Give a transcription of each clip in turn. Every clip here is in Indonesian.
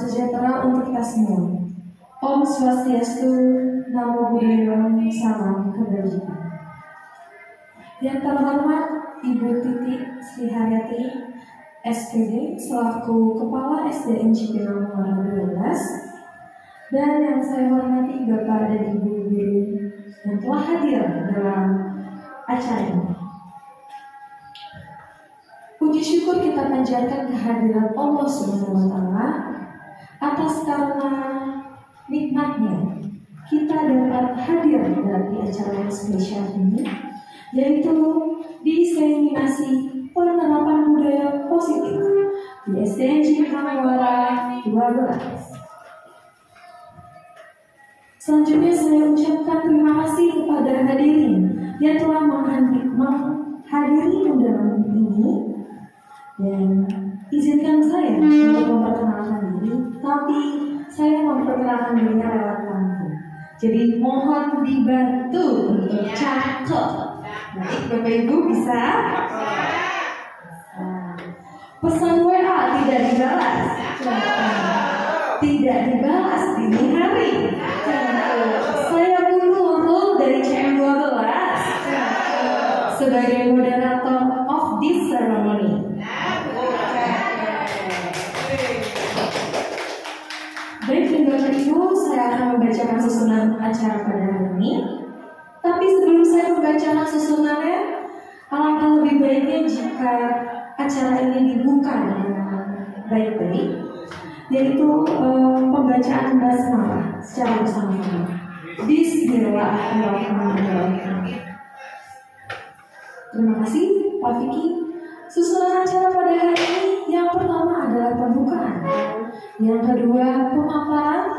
sejahtera untuk kita semua. Om Swastiastu, Namo Buddhaya, Salam Kebajikan. Yang terhormat Ibu Titi Sri Haryati, SPD, selaku Kepala SDN Cipinang Muara 12, dan yang saya hormati Bapak dan Ibu guru yang telah hadir dalam acara ini. Puji syukur kita panjatkan kehadiran Allah Subhanahu wa Ta'ala atas karena nikmatnya kita dapat hadir di acara yang spesial ini, yaitu diseminasi penerapan budaya positif di SDN Cipinang Muara 12. Selanjutnya saya ucapkan terima kasih kepada hadirin yang telah menghadiri undangan ini. Dan izinkan saya untuk memperkenalkan diri, tapi saya memperkenalkan dirinya lewat pantun. Jadi mohon dibantu untuk cakep. Baik, Bapak Ibu bisa? Pesan WA tidak dibalas. Tidak dibalas dini hari. Saya Nurul dari CM12 sebagai moderator of this ceremony. Baik, Bapak Ibu, saya akan membacakan susunan acara pada hari ini. Tapi sebelum saya membacakan susunannya, alangkah lebih baiknya jika acara ini dibuka dengan baik-baik, yaitu pembacaan basmalah secara bersama-sama. Bismillahirrahmanirrahim. Terima kasih, Pak Vicky. Susunan acara pada hari ini, yang pertama adalah pembukaan, yang kedua pemaparan,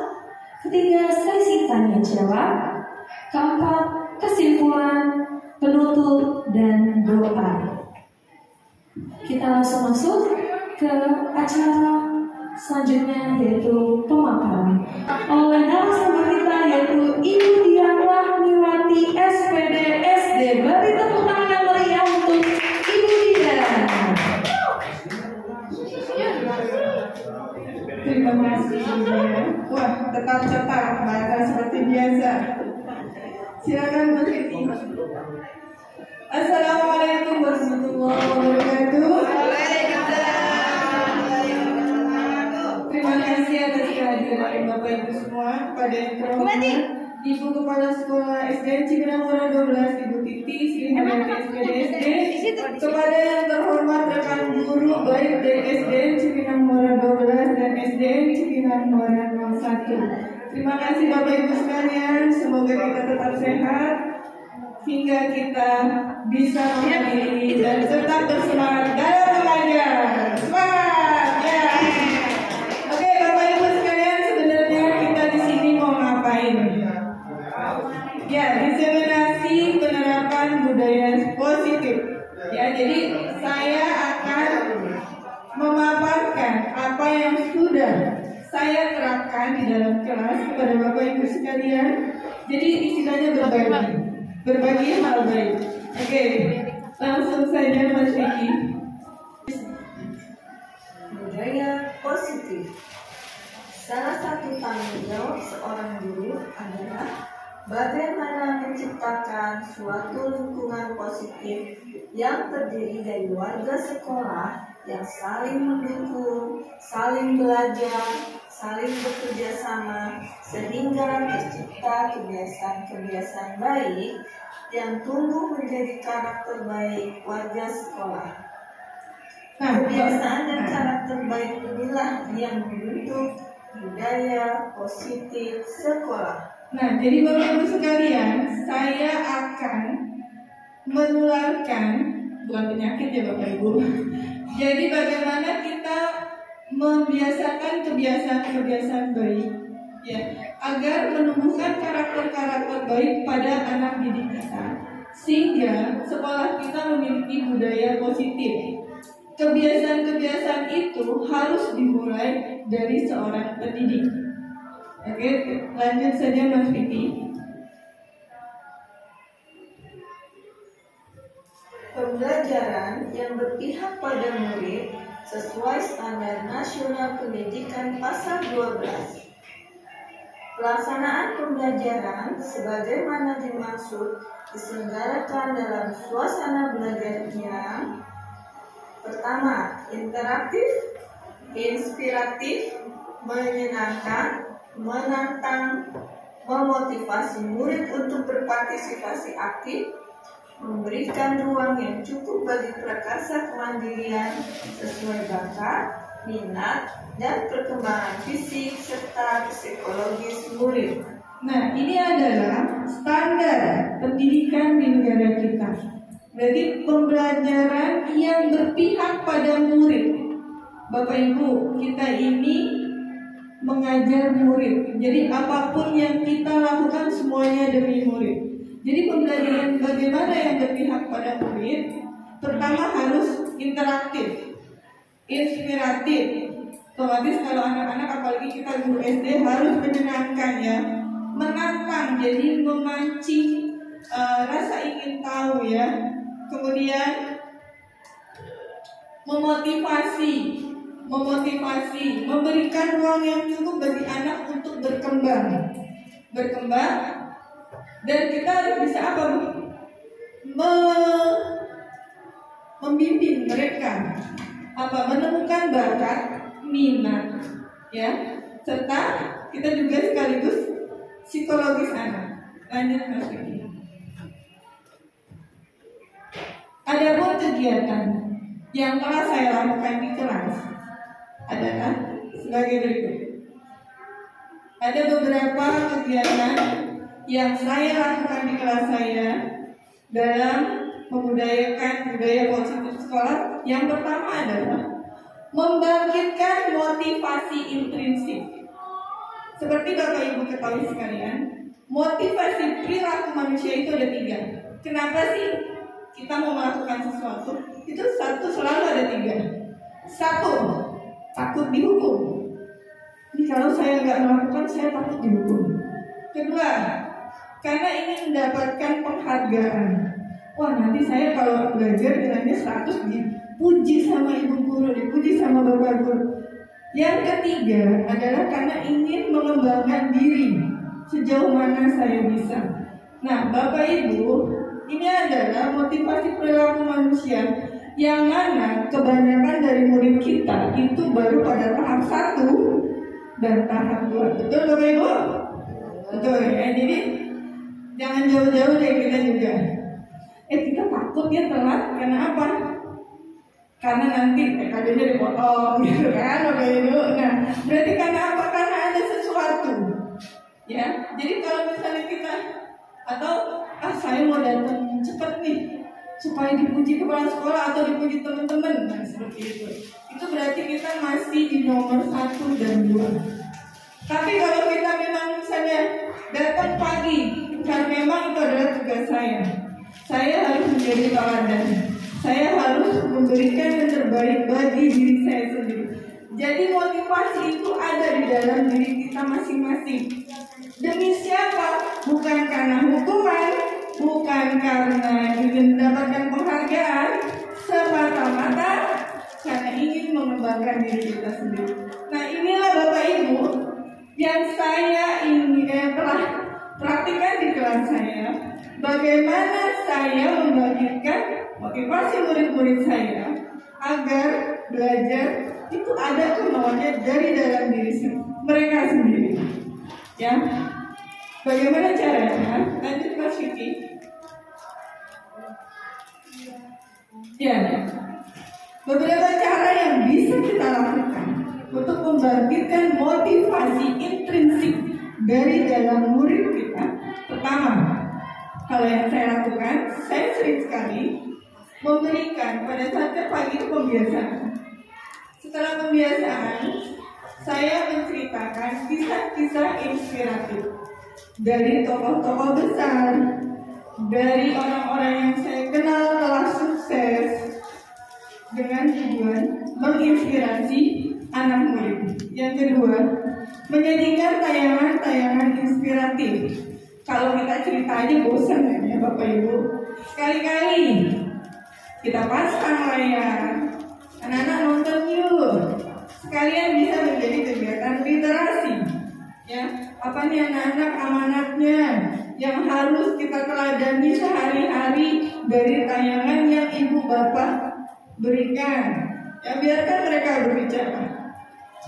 ketiga sesi tanya jawab, keempat kesimpulan, penutup, dan doa. Kita langsung masuk ke acara selanjutnya, yaitu pemaparan oleh narasumber kita, yaitu Ibu Dian Rahmiwati, SPD SD. Beri tepuk tangan yang meriah untuk Ibu Dian. Terima kasih. Wah, tetap cepat bahasa seperti biasa. Silakan Mbak Siti. Assalamualaikum warahmatullahi wabarakatuh. Terima kasih atas kehadiran Bapak Ibu semua, pada yang terhormat Ibu Kepala Sekolah SDN Cipinang Muara 12, Ibu Titi Sri Haryati SPD, kepada yang terhormat rekan guru baik dari SDN Cipinang Muara 12 dan SDN Cipinang Muara 01. Terima kasih Bapak Ibu sekalian, semoga kita tetap sehat hingga kita bisa menghadiri dan tetap bersemangat dalam belajar. Semangat ya. Oke Bapak Ibu sekalian, sebenarnya kita di sini mau ngapain? Ya, diseminasi penerapan budaya positif. Ya, jadi saya akan memaparkan apa yang sudah saya terapkan di dalam kelas kepada Bapak Ibu sekalian. Jadi istilahnya berbagi hal baik. Oke, langsung saja Mas Vicky. Budaya positif. Salah satu tanggung jawab seorang guru adalah bagaimana menciptakan suatu lingkungan positif yang terdiri dari warga sekolah yang saling mendukung, saling belajar, saling bekerja sama, sehingga tercipta kebiasaan-kebiasaan baik yang tumbuh menjadi karakter baik warga sekolah. Kebiasaan dan karakter baik inilah yang membentuk budaya positif sekolah. Nah, jadi Bapak Ibu sekalian, saya akan menularkan, bukan penyakit ya Bapak Ibu. Jadi bagaimana kita membiasakan kebiasaan-kebiasaan baik, ya, agar menumbuhkan karakter-karakter baik pada anak didik kita, sehingga sekolah kita memiliki budaya positif. Kebiasaan-kebiasaan itu harus dimulai dari seorang pendidik. Oke, lanjut saja Mas Vicky. Pembelajaran yang berpihak pada murid sesuai Standar Nasional Pendidikan Pasal 12. Pelaksanaan pembelajaran sebagaimana dimaksud diselenggarakan dalam suasana belajar yang pertama, interaktif, inspiratif, menyenangkan, menantang, memotivasi murid untuk berpartisipasi aktif, memberikan ruang yang cukup bagi prakarsa kemandirian sesuai bakat, minat, dan perkembangan fisik serta psikologis murid. Nah, ini adalah standar pendidikan di negara kita. Berarti pembelajaran yang berpihak pada murid. Bapak Ibu, kita ini mengajar murid. Jadi apapun yang kita lakukan semuanya demi murid. Jadi pembelajaran bagaimana yang berpihak pada murid, pertama harus interaktif, inspiratif. Otomatis kalau anak-anak, apalagi kita guru SD, harus menyenangkan ya, menantang, jadi memancing rasa ingin tahu ya. Kemudian memotivasi, memberikan ruang yang cukup bagi anak untuk berkembang, dan kita harus bisa apa? Membimbing mereka menemukan bakat, minat, ya, serta kita juga sekaligus psikologis anak. Lanjut Mas Vicky. Adapun kegiatan yang telah saya lakukan di kelas adalah sebagai berikut. Ada beberapa kegiatan yang saya lakukan di kelas saya dalam membudayakan budaya positif sekolah. Yang pertama adalah membangkitkan motivasi intrinsik. Seperti Bapak Ibu ketahui sekalian, motivasi perilaku manusia itu ada 3. Kenapa sih kita mau melakukan sesuatu? Itu selalu ada 3. 1, takut dihukum. Jadi kalau saya nggak melakukan, saya takut dihukum. 2, karena ingin mendapatkan penghargaan. Wah, nanti saya kalau belajar nilainya 100, dipuji sama ibu guru, dipuji sama bapak guru. Yang ketiga adalah karena ingin mengembangkan diri sejauh mana saya bisa. Nah, Bapak Ibu, ini adalah motivasi perilaku manusia yang mana kebanyakan dari murid kita itu baru pada tahap 1 dan tahap 2. Betul Bapak Ibu? Betul ya. Jadi jangan jauh-jauh dari kita juga. Kita takut ya telat, karena apa? Karena nanti TKD-nya dipotong gitu kan Bapak Ibu. Nah, berarti karena apa? Karena ada sesuatu. Ya. Jadi kalau misalnya kita atau saya mau datang cepat nih supaya dipuji kepala sekolah atau dipuji teman-teman, nah seperti itu. Itu berarti kita masih di nomor 1 dan 2. Tapi kalau kita memang misalnya datang pagi, karena memang itu adalah tugas saya harus menjadi teladan. Saya harus memberikan yang terbaik bagi diri saya sendiri. Jadi motivasi itu ada di dalam diri kita masing-masing. Demi siapa? Bukan karena hukuman, bukan karena ingin mendapatkan penghargaan, semata-mata karena ingin mengembangkan diri kita sendiri. Nah, inilah Bapak Ibu yang saya telah praktikkan di kelas saya. Bagaimana saya membangkitkan motivasi murid-murid saya agar belajar itu ada kemauannya dari dalam diri mereka sendiri. Ya, bagaimana caranya? Lanjut Mas Vicky. Ya, beberapa cara yang bisa kita lakukan untuk membangkitkan motivasi intrinsik dari dalam murid kita. Pertama, kalau yang saya lakukan, saya sering sekali memberikan pada saat pagi itu pembiasaan. Setelah pembiasaan, saya menceritakan kisah-kisah inspiratif dari tokoh-tokoh besar, dari orang-orang yang saya kenal telah sukses, dengan tujuan menginspirasi anak murid. Yang kedua, menjadikan tayangan-tayangan inspiratif. Kalau kita cerita aja bosan ya Bapak Ibu. Sekali-kali kita pasang layar, anak-anak nonton yuk. sekalian bisa menjadi kegiatan literasi. Ya, apa nih anak-anak amanatnya yang harus kita teladani sehari-hari dari tayangan yang ibu bapak berikan. Ya, biarkan mereka berbicara.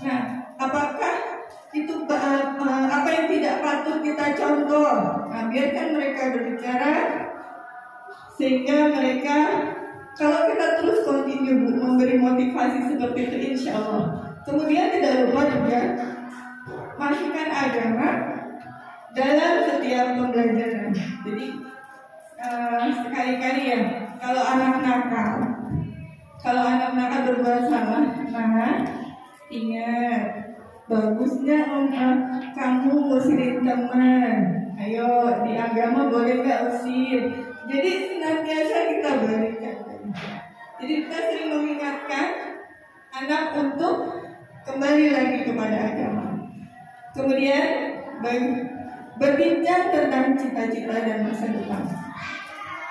Nah, apakah itu apa yang tidak patut kita contoh? Nah, biarkan mereka berbicara sehingga mereka, kalau kita terus continue memberi motivasi seperti itu, insya Allah. Kemudian tidak lupa juga masukkan agama dalam setiap pembelajaran. Jadi sekali-kali ya, kalau anak nakal berbuat salah, nah ingat, bagusnya kamu usirin teman. Ayo, di agama boleh nggak usir? Jadi senantiasa kita berikan. Jadi kita sering mengingatkan anak untuk kembali lagi kepada agama. Kemudian berbincang tentang cita-cita dan masa depan.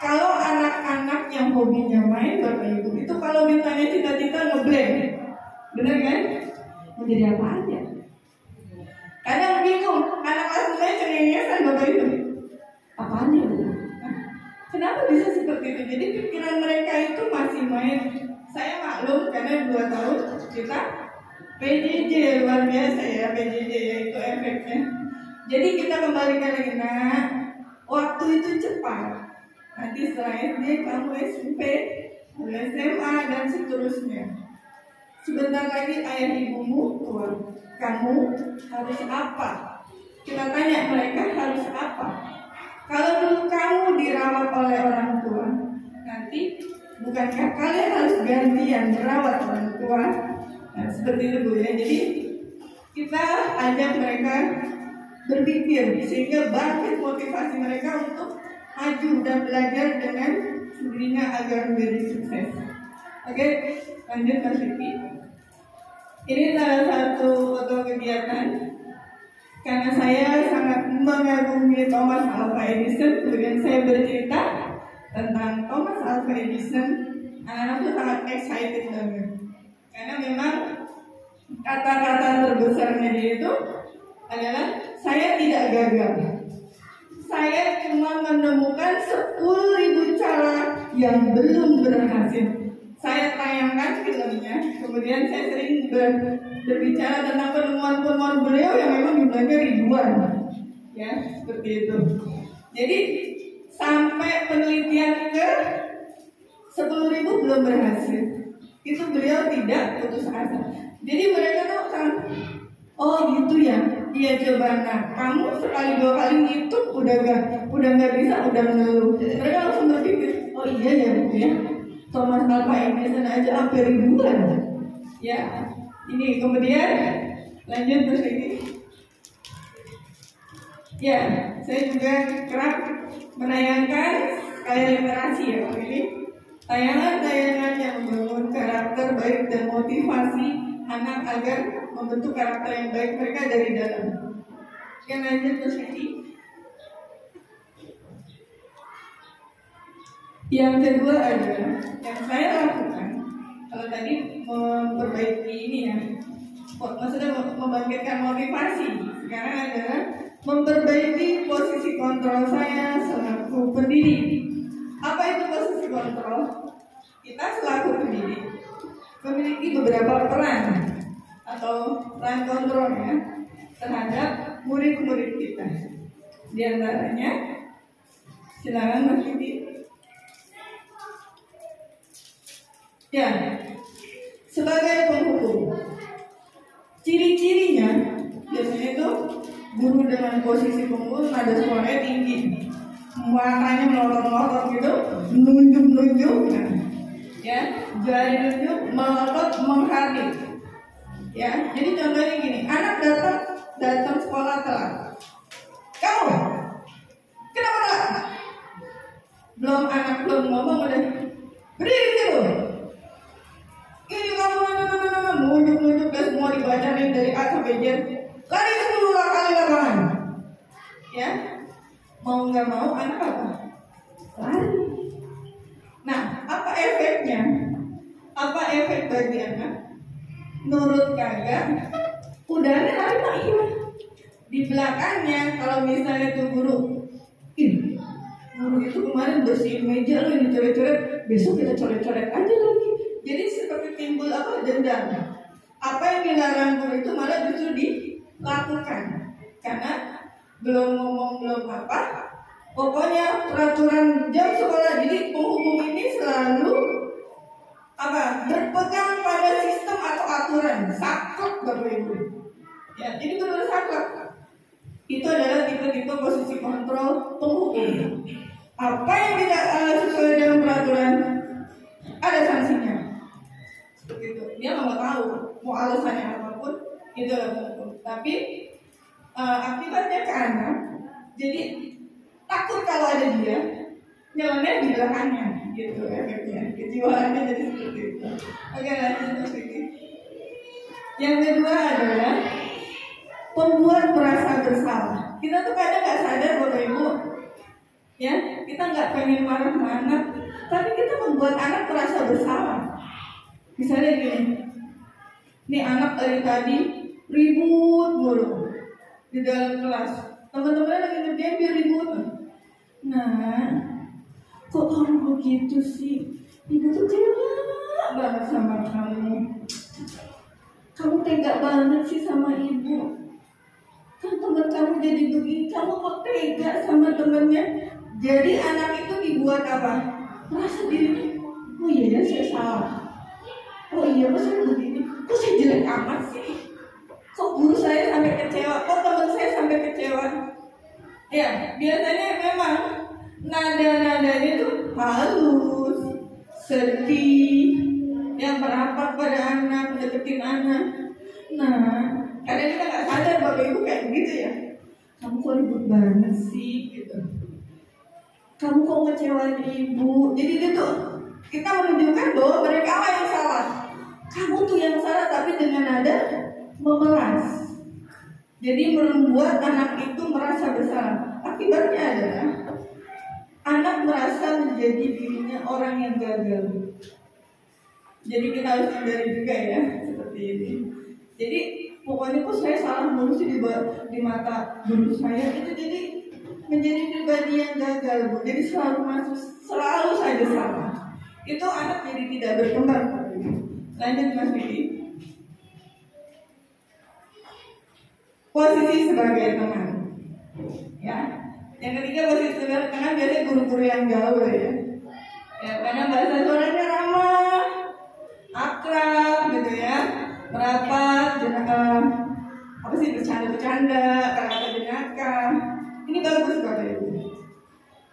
Kalau anak-anak yang hobinya main, Bapak Ibu, itu kalau ditanya cita-cita ngeblank, bener kan? Mau jadi apa aja? Kadang bingung, anak kelas saya cengengesan, Bapak Ibu. Apaan ya? Kenapa bisa seperti itu? Jadi pikiran mereka itu masih main. Saya maklum karena 2 tahun kita PJJ, luar biasa ya PJJ, yaitu efeknya. Jadi kita kembalikan lagi, nah waktu itu cepat. Nanti setelah SD kamu SMP, SMA dan seterusnya. Sebentar lagi ayah ibumu tua, kamu harus apa? Kita tanya mereka harus apa? Kalau dulu kamu dirawat oleh orang tua, nanti bukankah kalian harus gantian merawat orang tua? Nah, seperti itu Bu ya. Jadi kita ajak mereka berpikir sehingga bangkit motivasi mereka untuk maju dan belajar dengan sendirinya agar menjadi sukses. Oke, lanjut Mas Vicky. Ini salah satu foto kegiatan karena saya sangat mengagumi Thomas Alva Edison. Kemudian saya bercerita tentang Thomas Alva Edison. Anak-anak itu sangat excited banget. Karena memang kata-kata terbesarnya dia itu adalah saya tidak gagal. Saya cuma menemukan 10.000 cara yang belum berhasil. Saya tayangkan filmnya, kemudian saya sering berbicara tentang penemuan-penemuan beliau yang memang jumlahnya ribuan. Ya, seperti itu. Jadi sampai penelitian ke 10.000 belum berhasil. Itu beliau tidak putus asa. Jadi mereka tuh kan, oh gitu ya, iya coba. Nah, kamu sekali 2 kali ngitung udah nggak bisa, udah ngeluh. Mereka langsung berpikir, oh iya ya Bu ya, Thomas Alva Edison aja hampir ribuan. Ya, ini kemudian lanjut terus ini. Ya, saya juga kerap menayangkan kayak literasi ya ini. Tayangan-tayangan yang membangun karakter baik dan motivasi anak agar membentuk karakter yang baik mereka dari dalam. Yang lanjut terus ini. Yang kedua adalah yang saya lakukan. Kalau tadi memperbaiki ini ya, maksudnya membangkitkan motivasi. Sekarang adalah memperbaiki posisi kontrol saya selaku pendidik. Apa itu posisi kontrol? Kita selaku pendidik memiliki beberapa peran atau peran kontrolnya terhadap murid-murid kita. Di antaranya, silakan Mas Vicky. Ya, sebagai penghukum, ciri-cirinya biasanya itu guru dengan posisi penghukum nada suaranya tinggi, matanya melotot-melotot gitu, menunjuk-nunjuk, nah, ya, jari nunjuk, melotot, menghardik. Ya, jadi contohnya gini, anak datang sekolah telat. Kamu, kenapa telat? Anak belum ngomong udah berdiri dulu. Ini kamu nunjuk-nunjuk dan semua dibacain dari A sampai Z. Lari 10 kali lapangan. Ya, mau nggak mau anak apa? Lari. Nah, apa efeknya? Apa efek bagi anak? nurut kagak, udahnya lari mah iya. Di belakangnya kalau misalnya tuh guru itu kemarin bersihin meja loh, ini coret-coret, besok kita coret-coret aja lagi. Jadi seperti timbul dendam. Apa yang dilarang guru itu malah justru dilakukan karena belum ngomong belum apa. Pokoknya peraturan jam sekolah, jadi penghukum ini selalu berpegang pada sistem atau aturan, saklek Bapak Ibu. Ya, jadi benar-benar saklek. Itu adalah tipe-tipe posisi kontrol penghukum. Apa yang tidak sesuai dengan peraturan ada sanksinya. Seperti itu. Dia nggak tahu mau alasannya apapun itu adalah penghukum. Tapi akibatnya ke anak, jadi takut kalau ada dia nyeleneh di belakangnya, gitu efeknya. Kejiwaannya jadi seperti itu. Oke, lanjut lagi. Yang kedua adalah pembuat merasa bersalah. Kita tuh kadang nggak sadar Bapak Ibu, ya kita nggak pengen marah sama anak, tapi kita membuat anak merasa bersalah. Misalnya gini, nih anak dari tadi ribut mulu di dalam kelas, teman-teman lagi ngerjain dia ribut. Nah, kok kamu begitu sih? Ibu tuh kecewa banget sama kamu. Kamu tega banget sih sama ibu. Kan teman kamu jadi begini, kamu kok tega sama temennya? Jadi anak itu dibuat apa? Merasa diri, oh iya ya saya salah. Oh iya kok saya begini? Kok saya jelek amat sih? Kok guru saya sampai kecewa? Kok teman saya sampai kecewa? Ya biasanya memang nada-nadanya itu halus, sedih, yang merapat pada anak, mendeketin anak. Nah, kadang kita nggak sadar Bapak Ibu kayak begitu ya. Kamu kok ribut banget sih, gitu. Kamu kok ngecewain ibu. Jadi itu kita menunjukkan bahwa mereka lah yang salah. Kamu tuh yang salah, tapi dengan nada memeras. Jadi membuat anak itu merasa bersalah. Akibatnya adalah anak merasa menjadi dirinya orang yang gagal. Jadi kita harus hindari juga ya seperti ini. Jadi pokoknya kok saya salah mulu sih di mata guru saya, itu jadi menjadi pribadi yang gagal Bu. Jadi selalu saja salah. Itu anak jadi tidak berkembang. Lanjut Mas Widi. Posisi sebagai teman. Ya. Yang ketiga posisi sebagai teman biasanya guru-guru yang gaul ya. Ya karena bahasa suaranya ramah, akrab gitu ya, merapat, bercanda-bercanda, kata-kata jenaka. Ini bagus Bapak Ibu.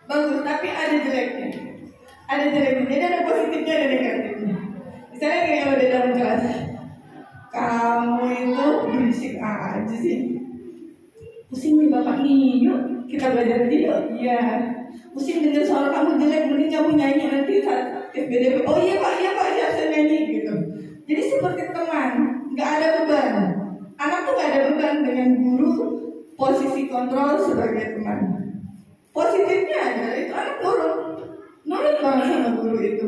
Bagus, tapi ada jeleknya. Ada jeleknya. Jadi ada positifnya, ada negatifnya. Misalnya kayak kalau di dalam kelas, kamu itu berisik aja sih. Pusing nih Bapak nih, yuk kita belajar dia. Iya. Pusing dengan suara kamu jelek, mending kamu nyanyi nanti saat FBDP. Oh iya Pak, siap saya nyanyi gitu. Jadi seperti teman, nggak ada beban. Anak tuh nggak ada beban dengan guru, posisi kontrol sebagai teman. Positifnya adalah itu anak nurut banget sama guru itu.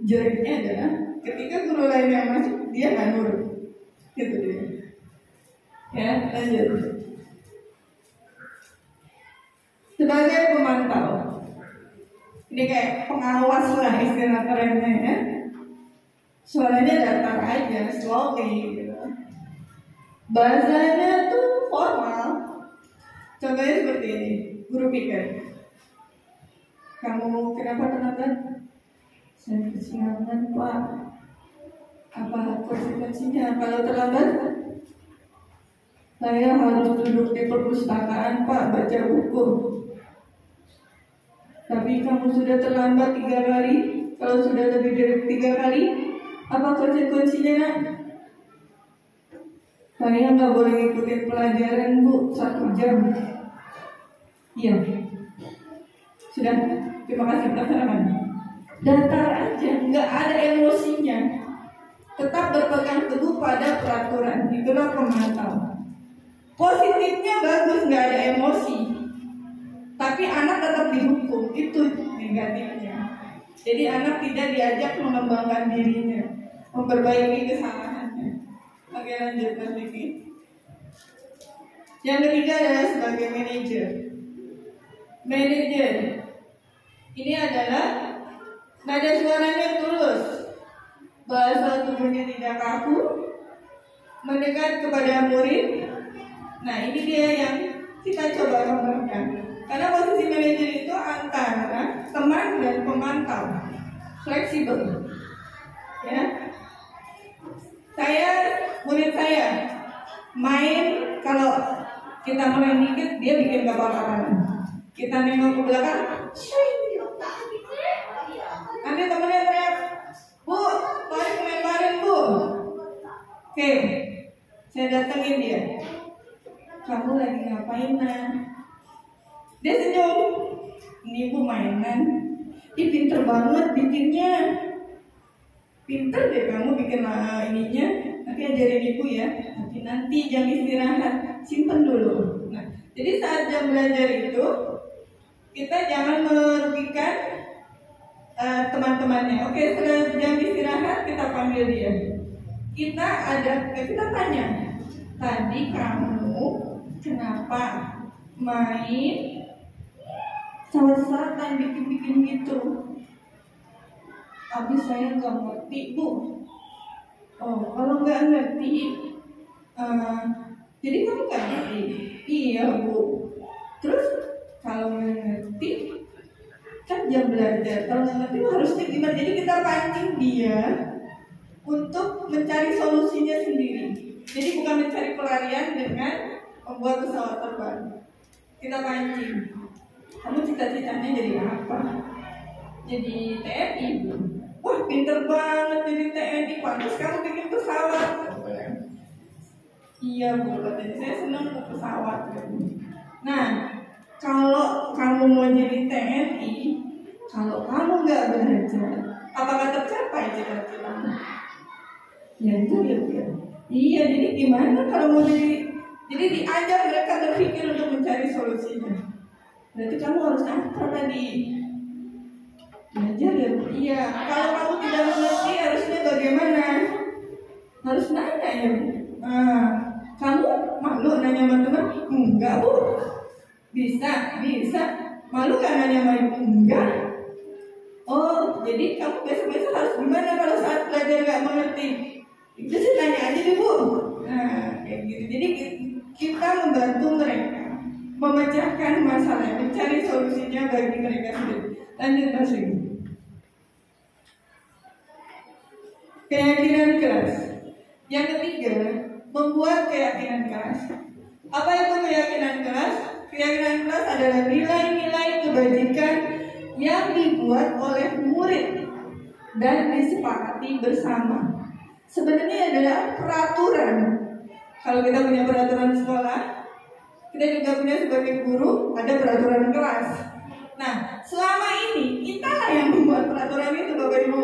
Jeleknya adalah ketika guru lain yang masuk, dia nggak nurut. Gitu dia. Ya, lanjut. Sebagai pemantau, ini kayak pengawas lah istilah kerennya ya. Suaranya datar aja, slowly gitu. Bahasanya tuh formal. Contohnya seperti ini, guru pikir, kamu kenapa terlambat? Saya kesiangan Pak. Apa konsekuensinya kalau terlambat? Saya harus duduk di perpustakaan Pak, baca buku. Tapi kamu sudah terlambat 3 kali. Kalau sudah lebih dari 3 kali, apa konsekuensinya Nak? Saya nggak boleh ngikutin pelajaran Bu 1 jam. Iya. Sudah. Terima kasih teman-teman. Datar aja, nggak ada emosinya. Tetap berpegang teguh pada peraturan. Itulah pemantau. Positifnya bagus, nggak ada emosi. Tapi anak tetap dihukum, itu negatifnya. Jadi anak tidak diajak mengembangkan dirinya, memperbaiki kesalahannya. Oke, lanjut Mas Vicky. Yang ketiga adalah sebagai manajer. Manajer ini adalah nada suaranya tulus, bahasa tubuhnya tidak kaku, mendekat kepada murid. Nah, ini dia yang kita coba kembangkan. Karena posisi manajer itu antara teman dan pemantau, fleksibel. Ya, murid saya main, kalau kita mulai dikit dia bikin kapal kapalan. Kita nengok ke belakang, nanti temennya teriak, "Bu, tarik main bareng Bu." Oke, saya datengin dia. "Kamu lagi ngapain, Nah?" Dia senyum. "Ini Bu mainan." "Ih, pinter banget bikinnya." "Pinter deh kamu bikin ininya. Nanti ajarin Ibu ya. Nanti jam istirahat simpen dulu." Nah, jadi saat jam belajar itu kita jangan merugikan teman-temannya. Oke, setelah jam istirahat kita panggil dia. Kita tanya, "Tadi kamu kenapa main saat-saatan bikin-bikin gitu?" "Habis saya nggak ngerti Bu." "Oh, kalau nggak ngerti, jadi kamu nggak ngerti?" "Iya Bu." "Terus kalau nggak ngerti, kan jam belajar. Kalau nggak ngerti harusnya gimana?" Jadi kita pancing dia untuk mencari solusinya sendiri. Jadi bukan mencari pelarian dengan membuat pesawat terbang. Kita pancing. "Kamu cita-citanya jadi apa?" "Jadi TNI Bu." "Wah, pinter banget jadi TNI. Pantas kamu bikin pesawat." "Iya Bu," katanya, "saya senang ke pesawat." Nah, kalau kamu mau jadi TNI, kalau kamu nggak belajar, apakah tercapai cita-citamu? Ya itu ya. Iya, jadi gimana kalau mau jadi diajar mereka berpikir untuk mencari solusinya. Berarti kamu harus apa tadi? Belajar ya. Iya. Kalau kamu tidak mengerti harusnya bagaimana? Harus nanya ya. Kamu malu nanya sama teman? Enggak Bu. Bisa. Malu kan nanya sama ibu? Enggak. Oh, jadi kamu besok-besok harus gimana kalau saat belajar nggak mengerti? Itu sih tanya aja deh Bu. Nah, kayak gitu. Jadi kita membantu mereka memecahkan masalah, mencari solusinya bagi mereka sendiri. Lanjut Mas Rigi. Keyakinan keras. Yang ketiga, membuat keyakinan keras. Apa itu keyakinan keras? Keyakinan keras adalah nilai-nilai kebajikan yang dibuat oleh murid dan disepakati bersama. Sebenarnya adalah peraturan. Kalau kita punya peraturan sekolah, kita juga punya sebagai guru ada peraturan kelas. Nah, selama ini kita lah yang membuat peraturan itu, Bapak Ibu.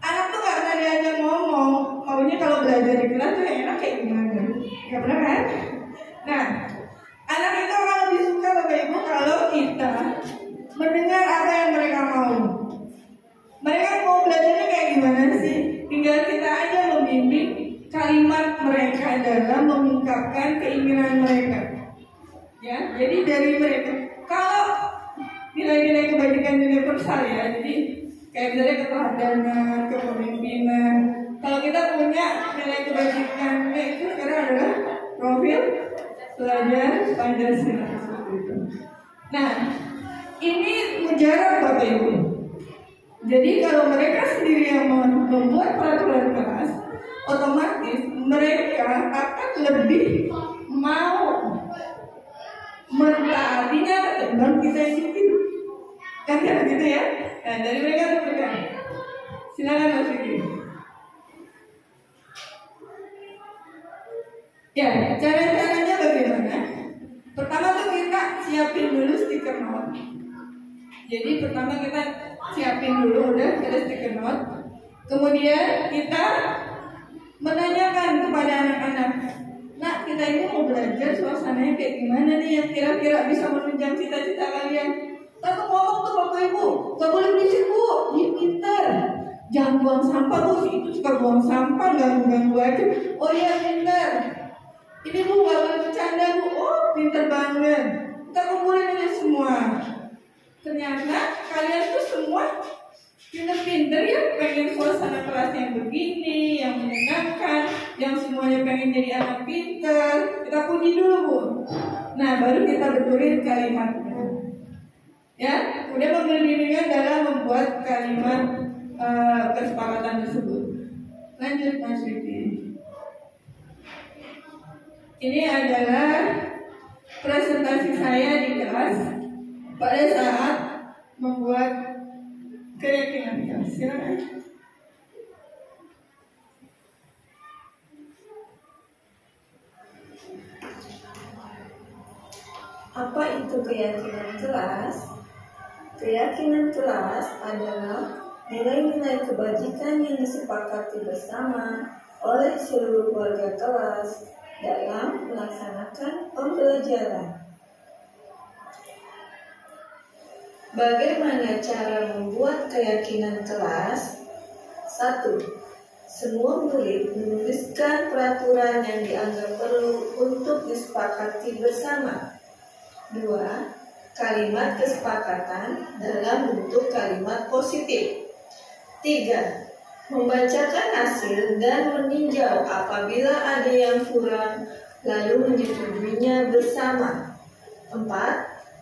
Anak tuh nggak pernah diajak ngomong, maunya kalau belajar di kelas tuh enak kayak gimana? Nggak pernah kan? Nah, anak itu akan lebih suka, Bapak Ibu, kalau kita mendengar apa yang mereka mau. Mereka mau belajarnya kayak gimana sih? Tinggal kita aja membimbing kalimat mereka dalam mengungkapkan keinginan mereka. Ya, jadi dari mereka. Kalau nilai-nilai kebajikan universal ya, jadi kayak misalnya keteladanan, kepemimpinan. Kalau kita punya nilai kebajikannya itu sekarang adalah profil pelajar Pancasila. Nah, ini mujarab Bapak Ibu. Jadi kalau mereka sendiri yang membuat peraturan kelas, otomatis mereka akan lebih mau mentaatinya ketimbang kita yang bikin. Kan gitu ya? Nah, dari mereka ke mereka. Silakan Mas Vicky. Ya, cara-caranya bagaimana? Pertama tuh kita siapin dulu stiker note. Jadi pertama kita siapin dulu udah ada stiker note. Kemudian kita menanyakan kepada anak-anak, "Nak, kita ini mau belajar suasananya kayak gimana nih yang kira-kira bisa menunjang cita-cita kalian?" Lalu ngomong tuh Bapak Ibu, "Gak boleh berisik Bu, ini pintar." Jangan buang sampah bu, si itu suka buang sampah, ganggu aja. Oh iya pintar. Ini bu gak boleh bercanda bu. Oh pintar banget. Kita kumpulin ini semua. Ternyata kalian tuh semua pintar-pintar ya, pengen suasana kelas yang begini, yang menyenangkan, yang semuanya pengen jadi anak pintar. Kita puji dulu bu. Nah baru kita betulin kalimatnya. Ya, kemudian memberi bimbingan dalam membuat kalimat kesepakatan tersebut. Lanjut Mas Riki. Ini adalah presentasi saya di kelas pada saat membuat keyakinan kelas. Silakan. Apa itu keyakinan kelas? Keyakinan kelas adalah nilai-nilai kebajikan yang disepakati bersama oleh seluruh warga kelas dalam melaksanakan pembelajaran. Bagaimana cara membuat keyakinan kelas? 1. Semua murid menuliskan peraturan yang dianggap perlu untuk disepakati bersama. 2. Kalimat kesepakatan dalam bentuk kalimat positif. 3. Membacakan hasil dan meninjau apabila ada yang kurang, lalu menyetujuinya bersama. 4.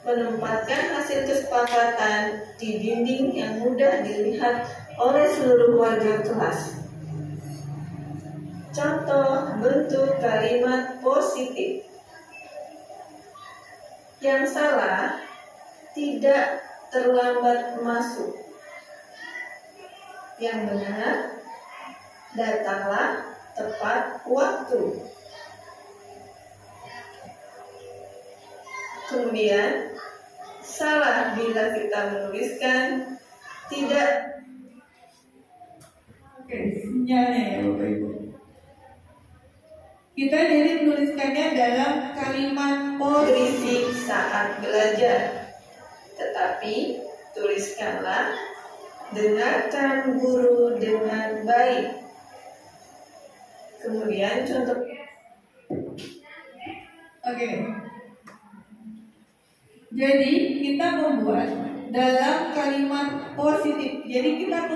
Menempatkan hasil kesepakatan di dinding yang mudah dilihat oleh seluruh warga kelas. Contoh bentuk kalimat positif. Yang salah, tidak terlambat masuk. Yang benar, datanglah tepat waktu. Kemudian, salah bila kita menuliskan tidak. Oke, sinyalnya ya Bapak Ibu. Kita jadi menuliskannya dalam kalimat Berisik saat belajar. Tetapi tuliskanlah dengarkan guru dengan baik. Kemudian contoh. Oke. Jadi kita membuat dalam kalimat positif. Jadi kita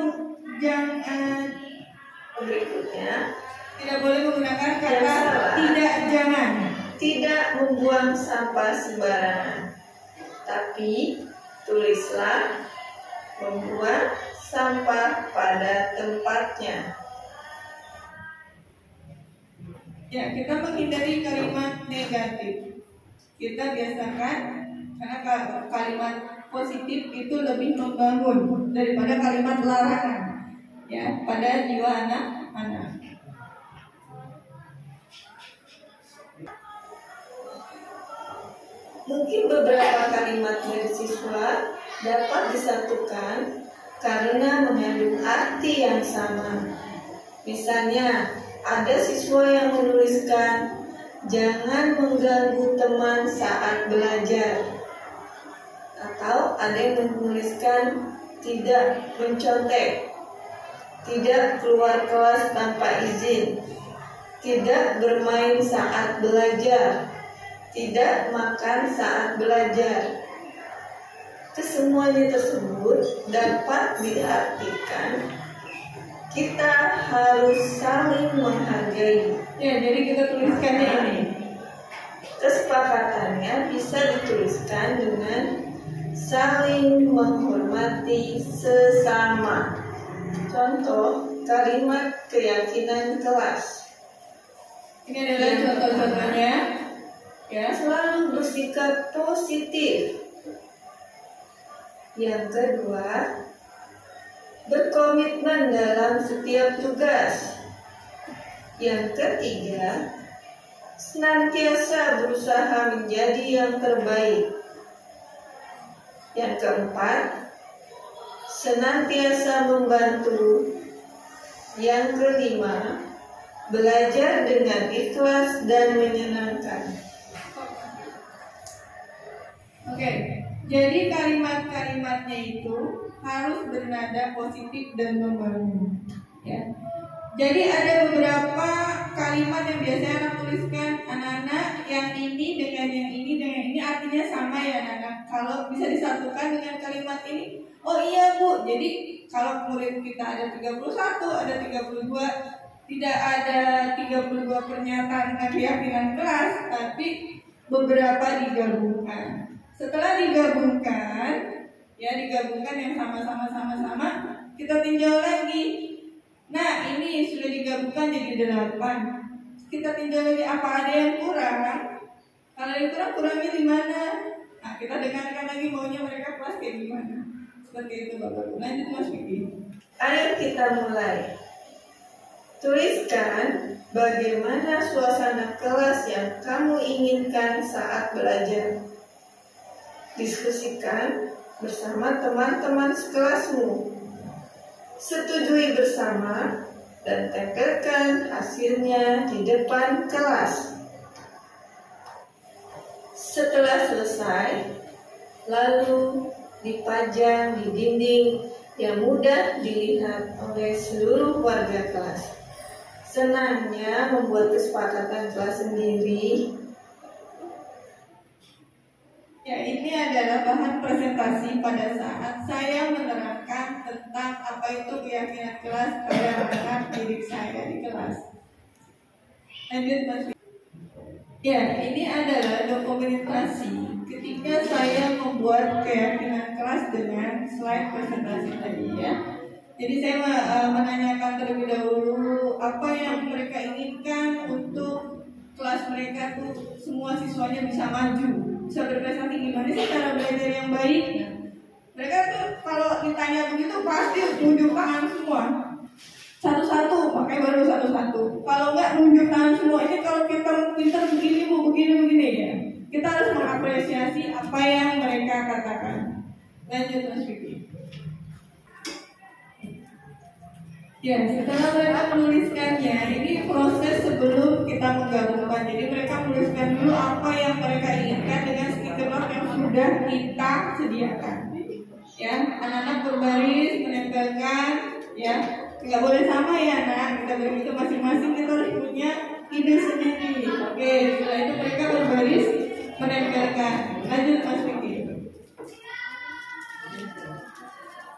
jangan Berikutnya, tidak boleh menggunakan kata salah. tidak, jangan. Tidak membuang sampah sembarangan, tapi tulislah membuang sampah pada tempatnya. Ya, kita menghindari kalimat negatif. Kita biasakan karena kalimat positif itu lebih membangun daripada kalimat larangan. Ya, pada jiwa anak-anak. Mungkin beberapa kalimat dari siswa dapat disatukan karena mengandung arti yang sama. Misalnya, ada siswa yang menuliskan jangan mengganggu teman saat belajar. Atau ada yang menuliskan tidak mencontek, tidak keluar kelas tanpa izin, tidak bermain saat belajar, tidak makan saat belajar. Kesemuanya tersebut dapat diartikan kita harus saling menghargai. Ya, jadi kita tuliskannya ini. Kesepakatannya bisa dituliskan dengan saling menghormati sesama. Contoh kalimat keyakinan kelas. Ini adalah contoh-contohnya. Ya, Selalu bersikap positif. Yang kedua, berkomitmen dalam setiap tugas. Yang ketiga, senantiasa berusaha menjadi yang terbaik. Yang keempat, senantiasa membantu. Yang kelima, belajar dengan ikhlas dan menyenangkan. Oke, jadi kalimat-kalimatnya itu harus bernada positif dan membangun. Ya. Jadi ada beberapa kalimat yang biasanya anak tuliskan, anak-anak yang ini dengan yang ini dengan ini artinya sama ya anak-anak. Kalau bisa disatukan dengan kalimat ini, oh iya Bu. Jadi kalau murid kita ada 31, ada 32, tidak ada 32 pernyataan dengan keyakinan kelas, tapi beberapa digabungkan. Setelah digabungkan, ya digabungkan yang sama-sama, kita tinjau lagi. Nah ini sudah digabungkan jadi 8. Kita tinjau lagi apa ada yang kurang. Kalau yang kurangnya di mana? Nah kita dengarkan lagi maunya mereka kelas kayak gimana. Seperti itu Bapak. Lanjut Mas Vicky. Ayo kita mulai. Tuliskan bagaimana suasana kelas yang kamu inginkan saat belajar. Diskusikan bersama teman-teman sekelasmu. Setujui bersama dan tempelkan hasilnya di depan kelas. Setelah selesai, lalu dipajang di dinding yang mudah dilihat oleh seluruh warga kelas. Senangnya membuat kesepakatan kelas sendiri. Ya, ini adalah bahan presentasi pada saat saya menerangkan tentang apa itu keyakinan kelas pada anak didik saya di kelas. Lanjut Mas. Ya, ini adalah dokumentasi ketika saya membuat keyakinan kelas dengan slide presentasi tadi ya. Jadi saya menanyakan terlebih dahulu apa yang mereka inginkan untuk kelas mereka tuh semua siswanya bisa maju, bisa berprestasi gimana sih cara belajar yang baik. Mereka tuh kalau ditanya begitu pasti nunjuk tangan semua satu-satu, pakai baru satu-satu. Kalau enggak nunjuk tangan semua. Ini kalau kita pintar begini Bu, begini ya. Kita harus mengapresiasi apa yang mereka katakan. Lanjut Mas Vicky. Ya, setelah mereka menuliskannya, ini proses sebelum kita menggabungkan. Jadi mereka menuliskan dulu apa yang mereka inginkan dengan stiker note yang sudah kita sediakan. Ya, anak-anak berbaris menempelkan, ya, nggak boleh sama ya anak. Kita begitu masing-masing kita harus punya ide sendiri. Oke, setelah itu mereka berbaris menempelkan. Lanjut Mas Vicky.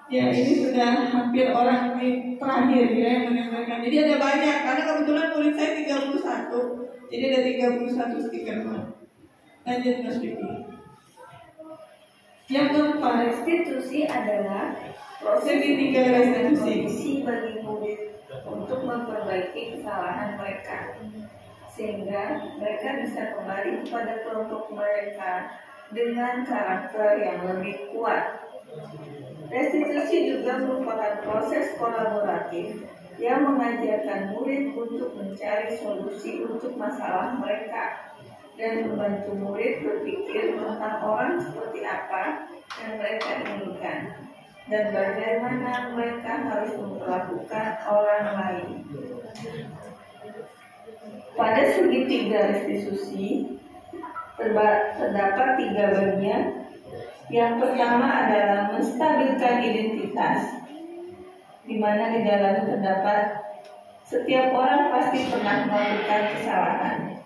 Ya ini sudah hampir orang ini terakhir ya yang menempelkan. Jadi ada banyak karena kebetulan murid saya 31. Jadi ada 31 stiker. Lanjut Mas Vicky. Yang keempat, restitusi adalah proses segitiga restitusi. kondisi bagi murid untuk memperbaiki kesalahan mereka sehingga mereka bisa kembali kepada kelompok mereka dengan karakter yang lebih kuat. Restitusi juga merupakan proses kolaboratif yang mengajarkan murid untuk mencari solusi untuk masalah mereka dan membantu murid berpikir tentang orang seperti apa yang mereka inginkan dan bagaimana mereka harus memperlakukan orang lain. Pada segitiga restitusi terdapat 3 bagian. Yang pertama adalah menstabilkan identitas, di mana di dalam terdapat setiap orang pasti pernah melakukan kesalahan,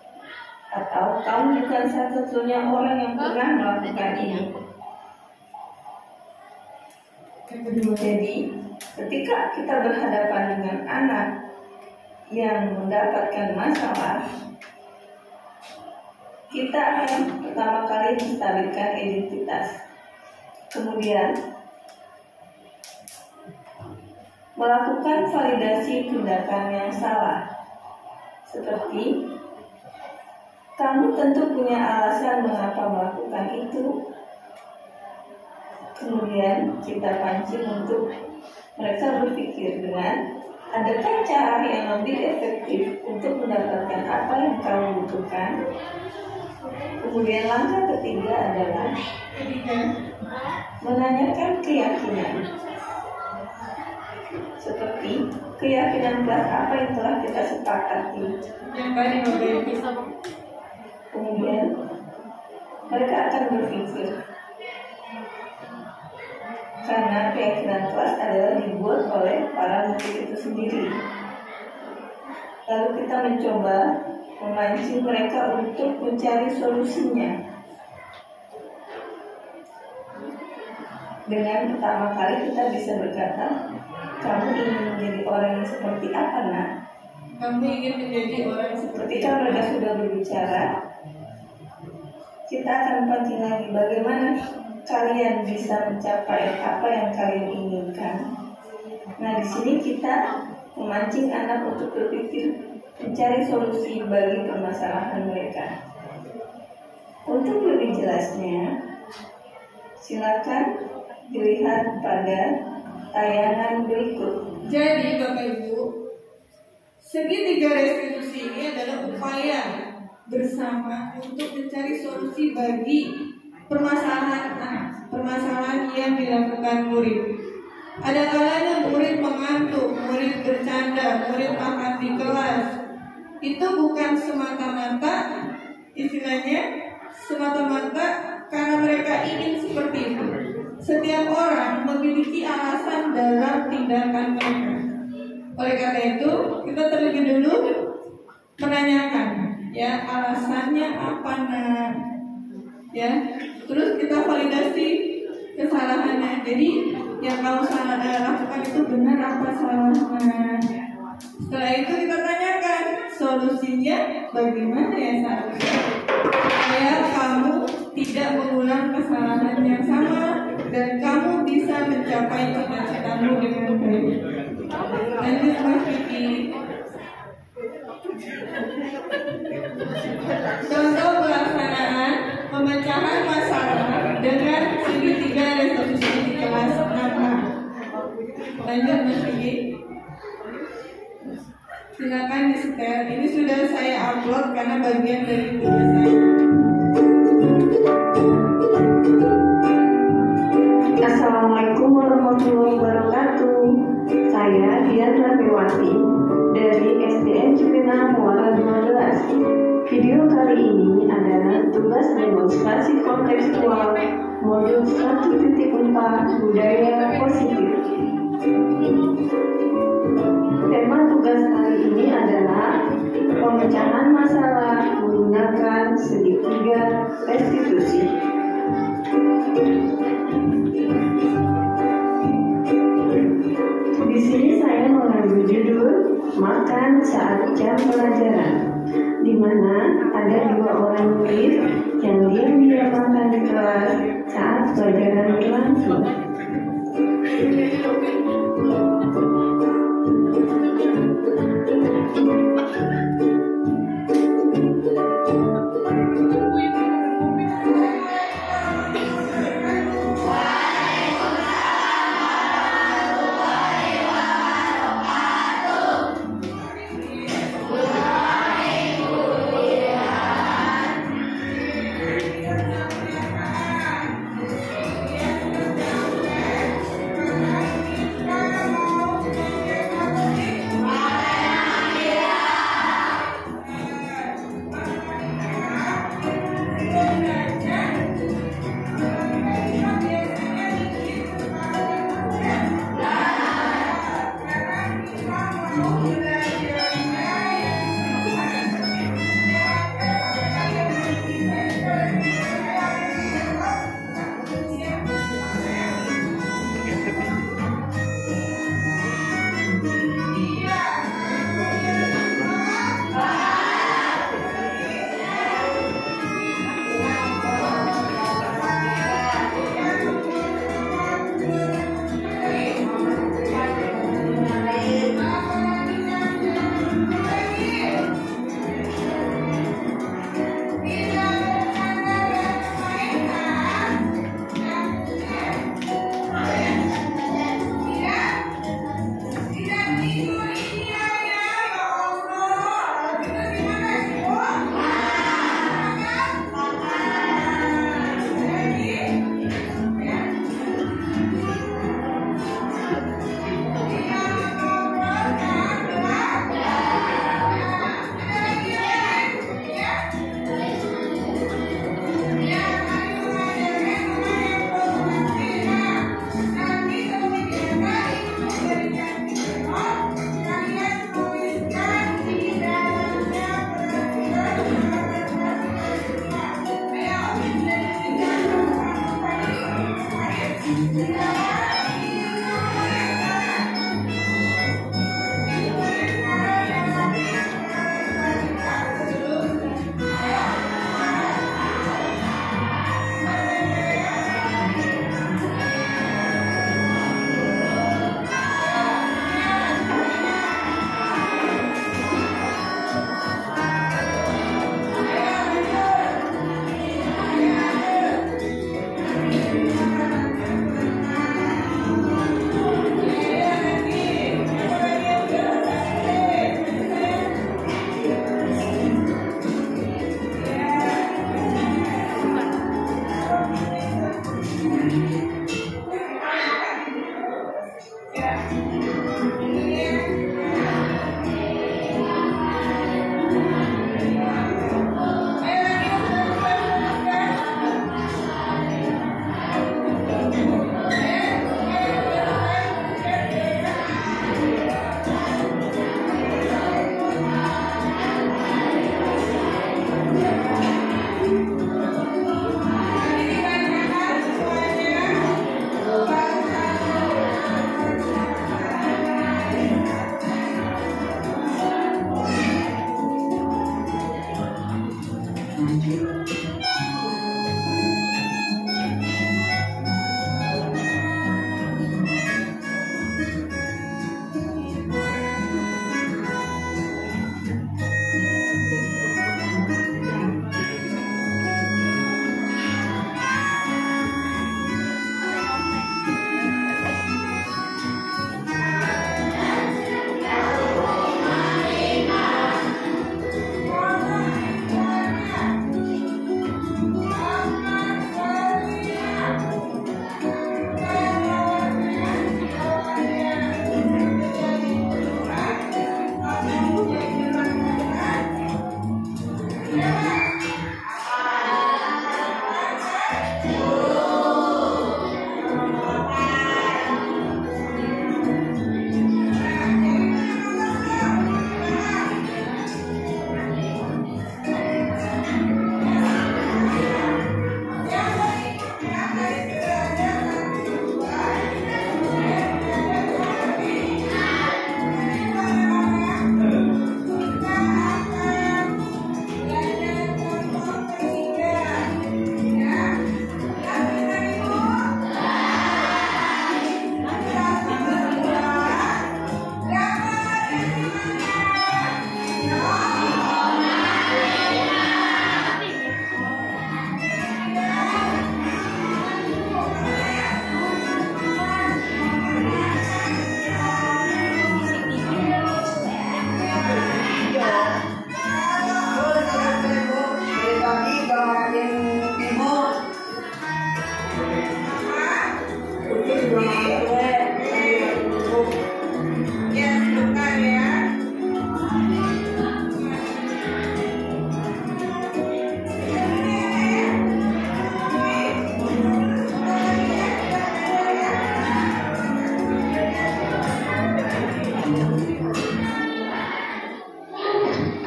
atau kamu bukan satu-satunya orang yang pernah melakukan ini. Yang kedua, jadi ketika kita berhadapan dengan anak yang mendapatkan masalah, kita akan pertama kali menstabilkan identitas. Kemudian melakukan validasi tindakan yang salah. Seperti kamu tentu punya alasan mengapa melakukan itu. Kemudian kita pancing untuk mereka berpikir dengan adakah cara yang lebih efektif untuk mendapatkan apa yang kamu butuhkan. Kemudian langkah ketiga adalah menanyakan keyakinan. Seperti keyakinan kelas apa yang telah kita sepakati. yang tadi Bapak. Kemudian mereka akan berpikir, karena keyakinan kelas adalah dibuat oleh para murid itu sendiri. Lalu kita mencoba memancing mereka untuk mencari solusinya. Dengan pertama kali kita bisa berkata, kamu ingin menjadi orang yang seperti apa, nak? Kamu ingin menjadi orang seperti Ketika mereka sudah berbicara, kita akan pancing lagi, bagaimana kalian bisa mencapai apa yang kalian inginkan. Nah, di sini kita memancing anak untuk berpikir, mencari solusi bagi permasalahan mereka. Untuk lebih jelasnya, silakan dilihat pada tayangan berikut. Jadi Bapak Ibu, segitiga restitusi ini adalah upaya bersama untuk mencari solusi bagi permasalahan yang dilakukan murid. Ada kalanya murid mengantuk, murid bercanda, murid makan di kelas. Itu bukan semata-mata karena mereka ingin seperti itu. Setiap orang memiliki alasan dalam tindakan mereka. Oleh karena itu, kita terlebih dulu menanyakan, ya, alasannya apa, nak? Ya, terus kita validasi kesalahannya. Jadi yang kamu lakukan itu benar apa salahnya? Setelah itu kita tanyakan solusinya bagaimana ya seharusnya supaya kamu tidak mengulang kesalahan yang sama dan kamu bisa mencapai cita-citamu dengan baik. Lanjut Mas Vicky. Contoh pelaksanaan pemecahan masalah dengan segitiga restitusi di kelas 6A. Lanjut Mas Vicky. Silakan di setel. Ini sudah saya upload karena bagian dari tugas saya. Assalamualaikum warahmatullahi wabarakatuh. Saya Dian Rafiwati dari SDN Cipinang Muara 12. Video kali ini adalah tugas demonstrasi kontekstual modul 1.4 budaya positif. Tema tugas kali ini adalah pemecahan masalah menggunakan segitiga restitusi. Di sini saya mengambil judul Makan Saat Jam Pelajaran, di mana ada dua orang murid yang diam-diam makan di kelas saat pelajaran berlangsung.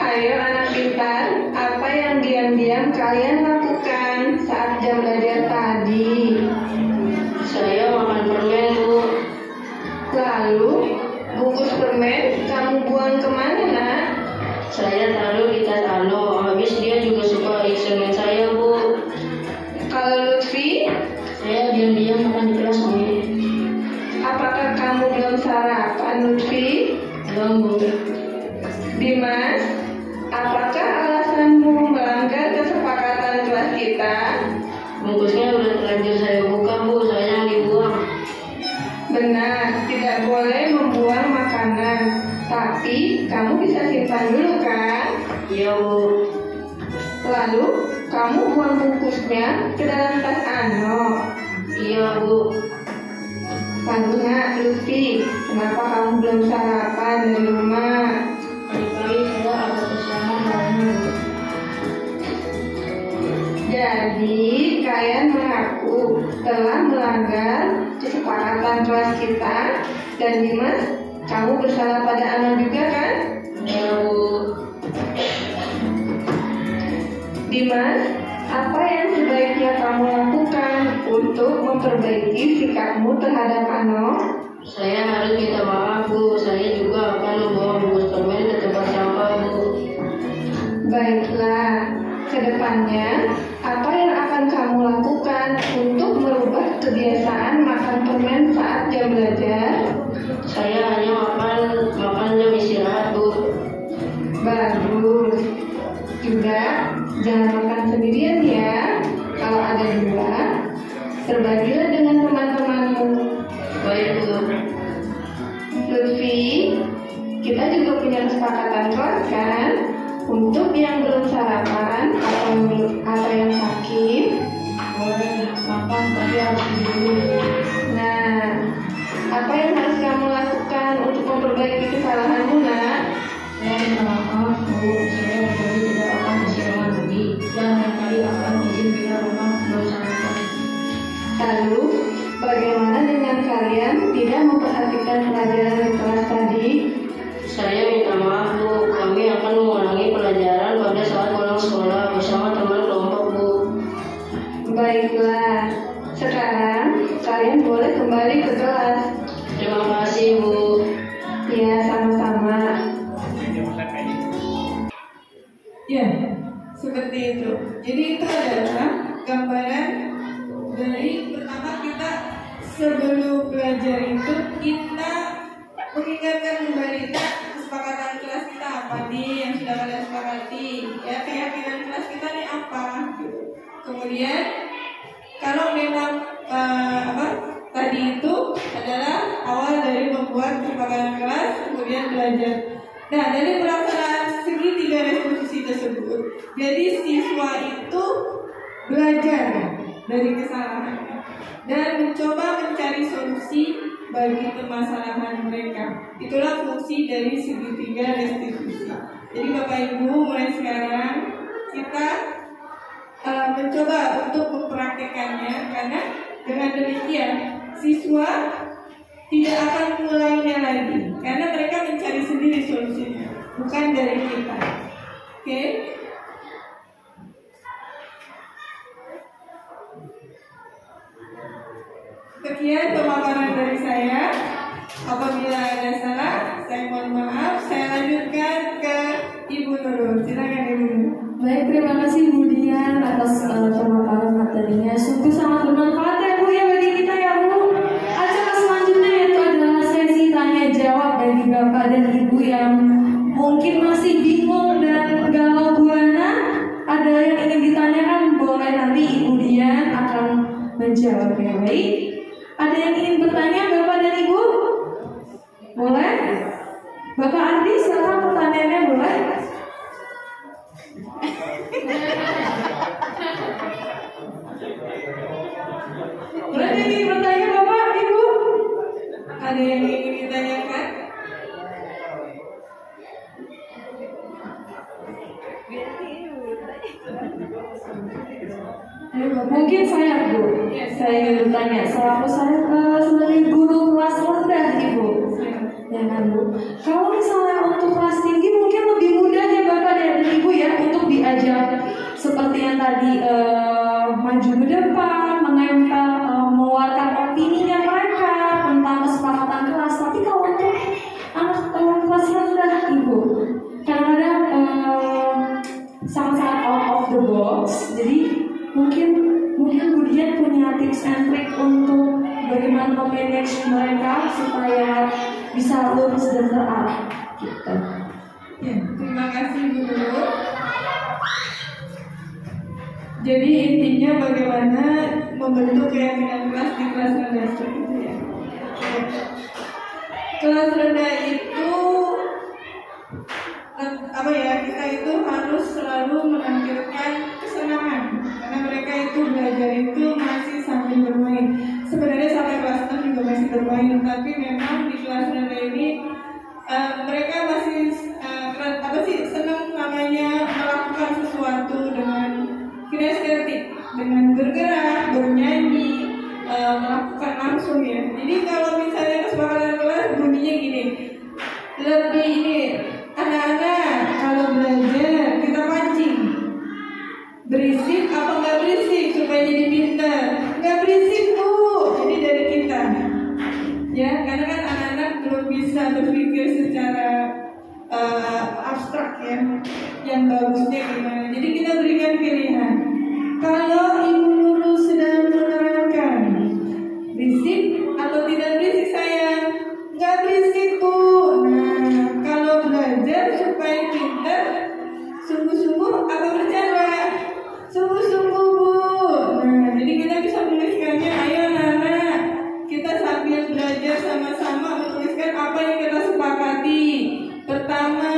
Ayo anak pintar, apa yang diam-diam kalian lakukan saat jam belajar tadi? Saya makan permen, Bu. Lalu, bungkus permen kamu buang kemana, nak? Saya taruh di tas Ano. Habis dia juga suka isengin saya, Bu. Kalau Lutfi, Saya diam-diam makan di kelas, Bu. apakah kamu belum sarapan, Lutfi? Belum, Bu. Dimas, apakah alasanmu melanggar kesepakatan kelas kita? Bungkusnya udah terlanjur saya buka, Bu. Sayang dibuang. Benar, tidak boleh membuang makanan. Tapi kamu bisa simpan dulu kan? Iya, Bu. Lalu kamu buang bungkusnya ke dalam tas Ano. Iya, Bu. Lalu nak Lutfi, kenapa kamu belum sarapan di rumah? Pagi-pagi saya agak kesiangan banget, Bu. Jadi kalian mengaku telah melanggar kesepakatan kelas kita. Dan Dimas, kamu bersalah pada Ano juga kan? Iya, Bu. Dimas, apa yang sebaiknya kamu lakukan untuk memperbaiki sikapmu terhadap Ano? Saya harus minta maaf, Bu. Saya juga akan membawa bungkus permen ke tempat sampah, Bu. Baiklah, kedepannya apa yang akan kamu lakukan untuk merubah kebiasaan makan permen saat jam belajar? Saya hanya makan jam istirahat, Bu. Bagus. Juga jangan makan sendirian ya. Kalau ada dua, berbagilah dengan teman-temanmu. Baik, Bu. Lutfi, kita juga punya kesepakatan kelas kan? Untuk yang belum sarapan atau yang sakit, boleh makan tapi harus dulu. Nah, apa yang harus kamu lakukan untuk memperbaiki kesalahanmu, nak? Saya minta maaf, Bu. Saya jadi tidak akan kesiangan lagi. Dan lain kali akan izin pindah rumah belum sarapan. Lalu, bagaimana dengan kalian tidak memperhatikan pelajaran di kelas tadi? Saya minta maaf, Bu. Kami akan mengulangi pelajaran pada saat pulang sekolah bersama teman kelompok, Bu. Baiklah, sekarang kalian boleh kembali ke kelas. Terima kasih, Bu. Ya, sama-sama. Ya, Seperti itu. Jadi itu adalah gambaran dari pertama kita sebelum belajar itu kita mengingatkan kembali kesepakatan kelas kita apa nih yang sudah kalian sepakati, ya keyakinan kelas kita nih apa. Kemudian kalau memang tadi itu adalah awal dari membuat kesepakatan kelas, kemudian belajar. Nah, dari pelaksanaan segitiga restitusi tersebut, jadi siswa itu belajar dari kesalahannya dan mencoba mencari solusi bagi permasalahan mereka. Itulah fungsi dari segitiga restitusi. Jadi Bapak Ibu, mulai sekarang kita mencoba untuk mempraktekannya, karena dengan demikian siswa tidak akan mengulanginya lagi, karena mereka mencari sendiri solusinya, bukan dari kita. Oke? Sekian pemaparan dari saya. Apabila ada salah, saya mohon maaf. Saya lanjutkan ke Ibu Nurul. Silakan Ibu Nurul. Baik, terima kasih Bu Dian atas pemaparan materinya. Sungguh sangat bermanfaat ya Bu ya bagi kita ya Bu. Acara selanjutnya yaitu adalah sesi tanya jawab bagi Bapak dan Ibu yang mungkin masih bingung dan galau buana. Ada yang ingin ditanyakan, boleh nanti Ibu Dian akan menjawab ya. Baik. Ada yang ingin bertanya Bapak dan Ibu? Boleh? Bapak Andi, silakan pertanyaannya boleh? Boleh ingin bertanya Bapak, Ibu? Ada yang ingin ditanyakan? Mungkin saya Bu, saya ingin bertanya. Selaku saya sebagai guru kelas rendah Ibu, ya kan Bu. Kalau misalnya untuk kelas tinggi mungkin lebih mudah ya Bapak dan Ibu ya untuk diajak seperti yang tadi maju ke depan, menempel, mengeluarkan opininya mereka tentang kesepakatan kelas. Tapi kalau untuk anak kelas rendah Ibu, kadang-kadang sangat-sangat out of the box. Jadi mungkin Bu Dian punya tips and trick untuk bagaimana memanage mereka supaya bisa lurus dan terarah gitu. Ya, terima kasih Bu Nurul. Jadi intinya bagaimana membentuk keyakinan kelas di kelas rendah seperti itu ya. Kelas rendah itu kita itu harus selalu menampilkan kesenangan, karena mereka itu belajar itu masih sambil bermain. Sebenarnya sampai kelas 6 juga masih bermain, tapi memang di kelas rendah ini mereka masih senang namanya melakukan sesuatu dengan kinestetik, dengan bergerak, bernyanyi, melakukan langsung ya. Jadi kalau misalnya kesepakatan kelas bunyinya gini, lebih ini anak-anak kalau belajar kita pancing, berisik apa nggak berisik supaya jadi pintar. Nggak berisik Bu, jadi dari kita ya, karena kan anak-anak belum bisa berpikir secara abstrak ya, yang bagusnya gimana. Jadi kita berikan pilihan. Kalau Ibu Nurul sedang menerangkan, berisik atau tidak berisik sayang? Nggak berisik Bu. Nah, kalau belajar supaya pintar, sungguh-sungguh apa bercanda? Sungguh-sungguh Bu. Nah, jadi kita bisa menuliskannya. Ayo anak-anak, kita sambil belajar sama-sama menuliskan apa yang kita sepakati. Pertama,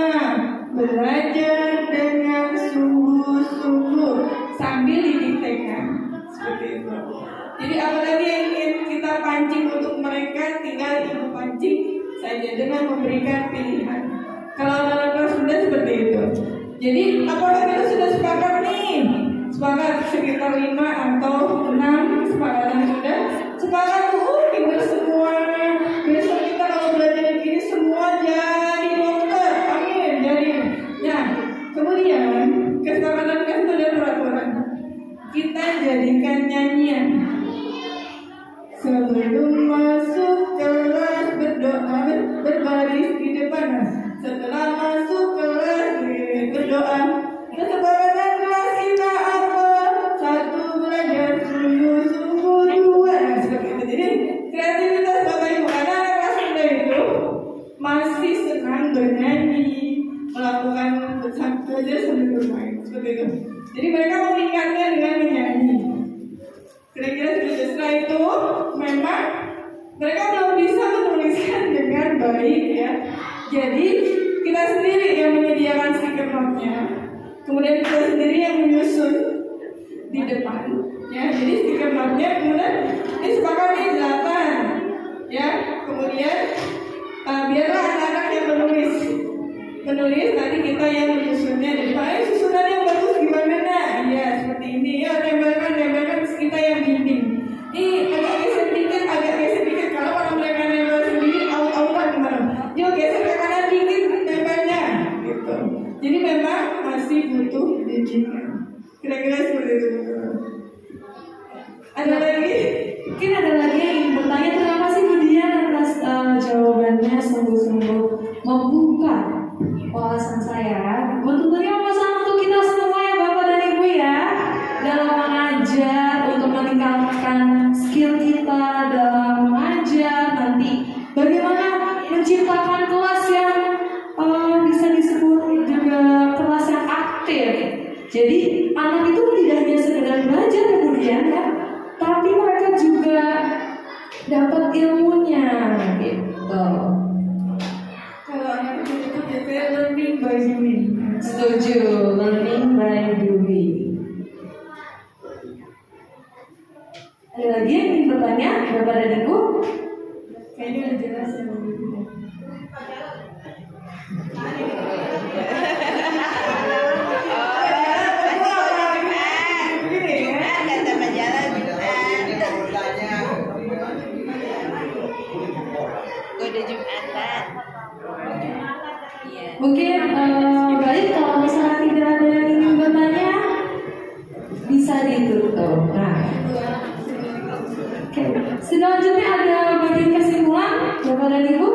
belajar dengan sungguh-sungguh sambil didiktekan. Seperti itu. Jadi apalagi yang ingin kita pancing untuk mereka, tinggal Ibu pancing saja dengan memberikan pilihan. Kalau anak-anak kelas sudah seperti itu. Jadi apakah kita sudah sepakat nih? Sepakat sekitar 5 atau 6 kesepakatan sudah? Sepakat pintar semua. Besok kita kalau belajar begini semua jadi dokter. Amin. Jadi ya. Kemudian kesepakatan kan sudah peraturan. Kita jadikan nyanyian. Sebelum masuk kelas berdoa, berbaris di depan. Setelah masuk kelas berdoa. Kesepakatan kelas Jadi mereka mengingatnya dengan menyanyi. Kira-kira setelah itu memang mereka belum bisa menuliskan dengan baik ya. Jadi kita sendiri yang menyediakan stiker notnya, kemudian kita sendiri yang menyusun di depan ya. Jadi stiker notnya kemudian disepakati 8 ya. Kemudian biarlah anak-anak yang menulis, nanti kita yang menyusunnya. Jadi susunan yang bagus gimana nak? Iya seperti ini ya, tembakan kita yang bimbing. Ini agak geser dikit. Kalau orang mereka nempel sendiri, autan gimana? Yuk geser ke kanan dikit nempelnya, gitu. Jadi memang masih butuh bimbingan. Kira-kira seperti itu. Ada lagi? Mungkin ada lagi yang ingin bertanya. Terima kasih Bu Dian atas jawabannya, sungguh-sungguh membuka wawasan saya. Tentunya pesan untuk kita semua ya Bapak dan Ibu ya, dalam mengajar untuk meningkatkan skill kita dalam mengajar, nanti bagaimana menciptakan kelas yang bisa disebut juga kelas yang aktif. Jadi anak itu tidak hanya sekedar belajar kemudian ya, tapi mereka juga dapat ilmunya gitu. Kalau anak itu biasanya learning by doing. Setuju, learning by doing. Ada lagi yang ingin bertanya, Bapak dan Ibu? Kayaknya udah jelas ya Bu. Mungkin baik, kalau misalnya tidak ada yang ingin bertanya, bisa ditutup. Nah, oke. Selanjutnya ada bagian kesimpulan, Bapak dan Ibu.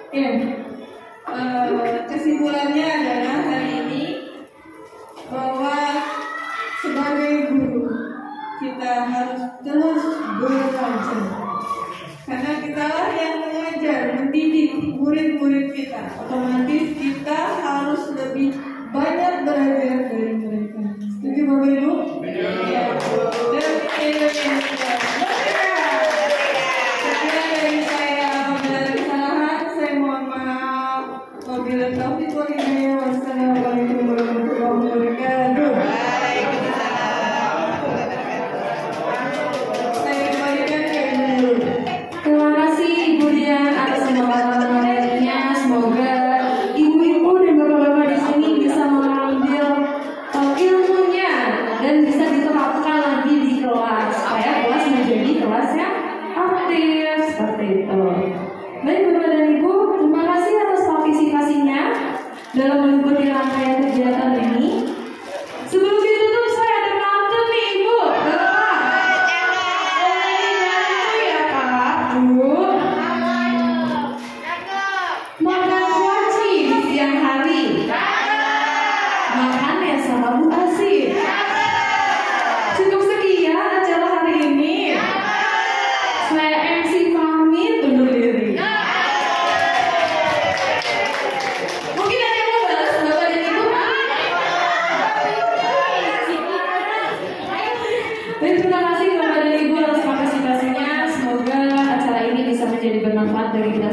Oke, kesimpulannya adalah hari ini bahwa sebagai guru kita harus terus belajar. Karena kitalah yang mengajar, mendidik murid-murid kita. Otomatis kita harus lebih banyak belajar dari mereka. Setuju Bapak Ibu? Ya. Dan Indonesia. Sekian dari saya. Apabila ada kesalahan, saya mohon maaf. Wabillahi taufiq wal hidayah. Wassalamualaikum warahmatullahi wabarakatuh. Saya kembalikan ke Ibu. Terima kasih Ibu Dian atas pemaparannya. Semoga ibu-ibu dan bapak-bapak di sini bisa mengambil ilmunya dan bisa diterapkan lagi di kelas, supaya kelas menjadi kelas yang aktif seperti itu. Baik Bapak dan Ibu, terima kasih atas partisipasinya dalam mengikuti rangkaian kegiatan ini. Sebelum ditutup, saya ada pantun nih Ibu, Bapak. Ya Pak, Bu. Makan kuaci di siang hari. Makannya sama Bu Asih. Cukup sekian acara hari ini. Saya MC pamit undur diri. Mungkin ada yang mau balas Bapak dan Ibu? Dan terima kasih Bapak dan Ibu atas partisipasinya. Semoga acara ini bisa menjadi bermanfaat bagi kita